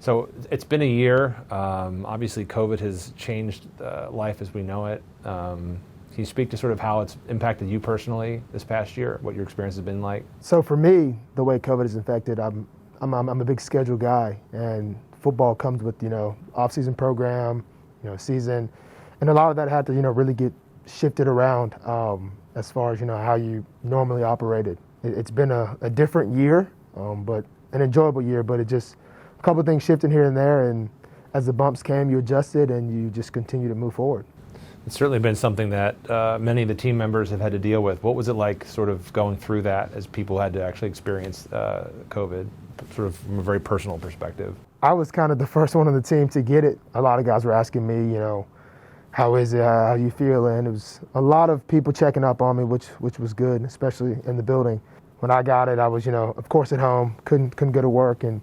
So it's been a year. Obviously, COVID has changed life as we know it. Can you speak to sort of how it's impacted you personally this past year, what your experience has been like? So for me, the way COVID has affected, I'm a big schedule guy, and football comes with, off-season program, season, and a lot of that had to, really get shifted around as far as, how you normally operated. It's been a different year, but an enjoyable year, but it just, a couple of things shifting here and there, and as the bumps came, you adjusted and you just continue to move forward. It's certainly been something that many of the team members have had to deal with. What was it like sort of going through that as people had to actually experience COVID, sort of from a very personal perspective? I was kind of the first one on the team to get it. A lot of guys were asking me, how is it, how you feeling? It was a lot of people checking up on me, which was good, especially in the building. When I got it, I was, of course at home, couldn't go to work, and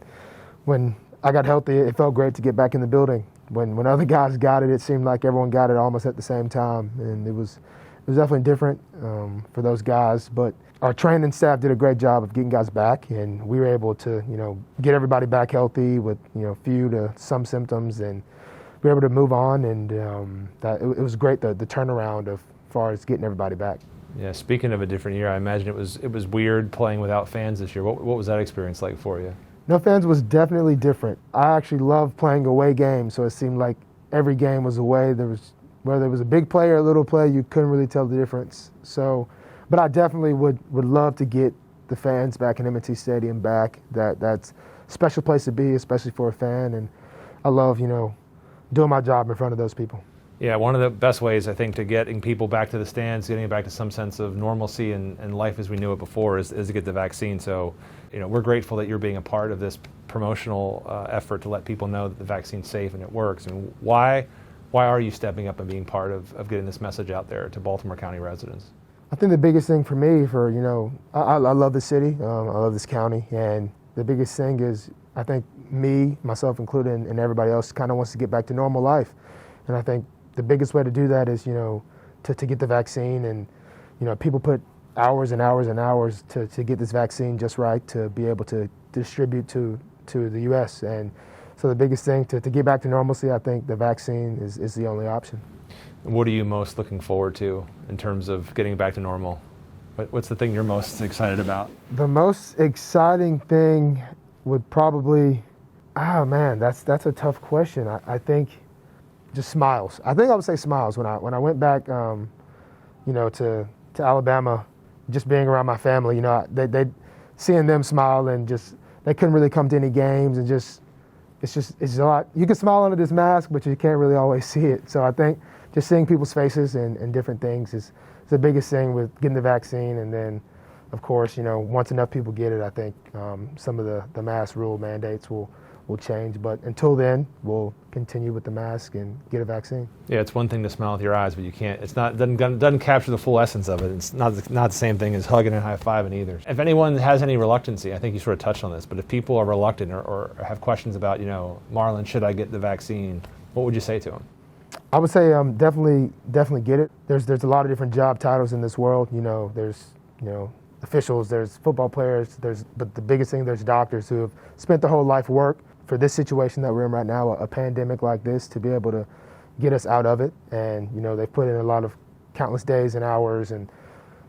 when I got healthy, it felt great to get back in the building. When other guys got it, it seemed like everyone got it almost at the same time, and it was definitely different for those guys. But our training staff did a great job of getting guys back, and we were able to, get everybody back healthy with, few to some symptoms, and we were able to move on. And it was great the turnaround as far as getting everybody back. Yeah. Speaking of a different year, I imagine it was weird playing without fans this year. What was that experience like for you? No fans was definitely different. I actually loved playing away games, so it seemed like every game was away. Whether it was a big play or a little play, you couldn't really tell the difference. So, but I definitely would love to get the fans back in M&T Stadium back. That's a special place to be, especially for a fan, and I love, doing my job in front of those people. Yeah, one of the best ways, I think, to getting people back to the stands, getting it back to some sense of normalcy and life as we knew it before is to get the vaccine. So, we're grateful that you're being a part of this promotional effort to let people know that the vaccine's safe and it works. And why are you stepping up and being part of getting this message out there to Baltimore County residents? I think the biggest thing for me, I love the city, I love this county, and the biggest thing is I think myself included, and everybody else kind of wants to get back to normal life. And I think the biggest way to do that is, to get the vaccine, and, people put hours and hours and hours to get this vaccine just right to be able to distribute to the U.S. And so the biggest thing to get back to normalcy, I think the vaccine is the only option. What are you most looking forward to in terms of getting back to normal? What's the thing you're most excited about? The most exciting thing would probably, that's a tough question. I think just smiles. I think I would say smiles. When I went back, to Alabama, just being around my family, they seeing them smile, and just they couldn't really come to any games, and it's a lot. You can smile under this mask, but you can't really always see it. So I think just seeing people's faces and different things is the biggest thing with getting the vaccine. And then, of course, once enough people get it, I think some of the mask rule mandates will change. But until then, we'll continue with the mask and get a vaccine. Yeah, it's one thing to smile with your eyes, but you can't. Doesn't capture the full essence of it. It's not the same thing as hugging and high-fiving either. If anyone has any reluctancy, I think you sort of touched on this, but if people are reluctant or have questions about, Marlon, should I get the vaccine? What would you say to them? I would say definitely get it. There's a lot of different job titles in this world. There's officials, there's football players, but the biggest thing, there's doctors who have spent their whole life work for this situation that we're in right now, a pandemic like this, to be able to get us out of it. And they've put in a lot of countless days and hours and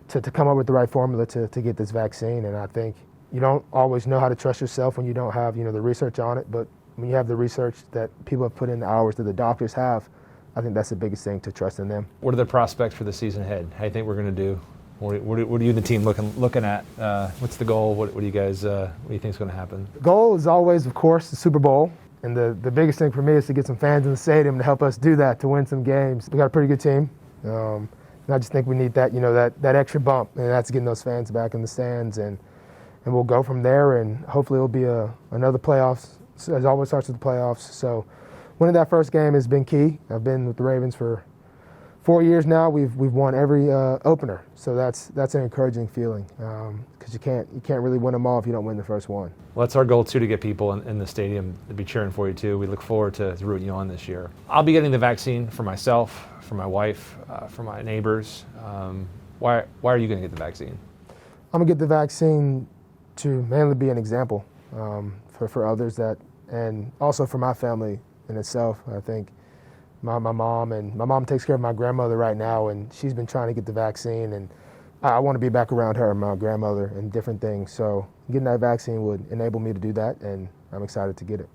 to come up with the right formula to get this vaccine. And I think you don't always know how to trust yourself when you don't have the research on it, but when you have the research that people have put in, the hours that the doctors have, I think that's the biggest thing, to trust in them. What are the prospects for the season ahead? How do you think we're going to do? What are you and the team looking at? What's the goal? What do you guys? What do you think is going to happen? The goal is always, of course, the Super Bowl. And the biggest thing for me is to get some fans in the stadium to help us do that, to win some games. We got a pretty good team. And I just think we need that, that extra bump, and that's getting those fans back in the stands. And we'll go from there, and hopefully it'll be another playoffs. So it always starts with the playoffs. So winning that first game has been key. I've been with the Ravens for 4 years now. We've won every opener, so that's an encouraging feeling, because you can't really win them all if you don't win the first one. Well, that's our goal too, to get people in the stadium to be cheering for you too. We look forward to rooting you on this year. I'll be getting the vaccine for myself, for my wife, for my neighbors. Why are you going to get the vaccine? I'm going to get the vaccine to mainly be an example for others that and also for my family in itself. I think my mom takes care of my grandmother right now, and she's been trying to get the vaccine, and I want to be back around her and my grandmother and different things. So getting that vaccine would enable me to do that, and I'm excited to get it.